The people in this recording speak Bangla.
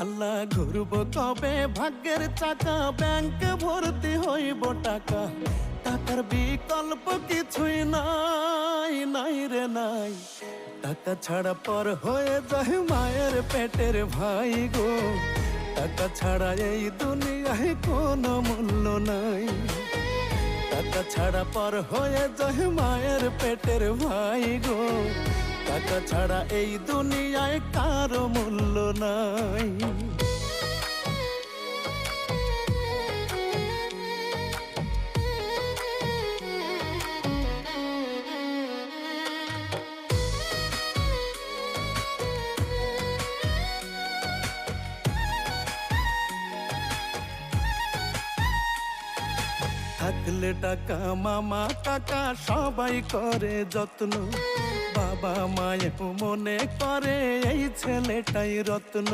আল্লাহ ঘুরব কবে ভাগ্যের চাকা, ব্যাংকে ভর্তি হইব টাকা, টাকার বিকল্প কিছুই নাই, নাই রে নাই। টাকা ছাড়া পর হয়ে যায় মায়ের পেটের ভাই গো, টাকা ছাড়া এই দুনিয়ায় কোনো মূল্য নাই। টাকা ছাড়া পর হয়ে যায় মায়ের পেটের ভাই গো, টাকা ছাড়া এই দুনিয়ায় কারো মূল্য নাই। থাকলে টাকা মামা কাকা সবাই করে যত্ন, বাবা মায়েও মনে করে এই ছেলেটাই রত্ন।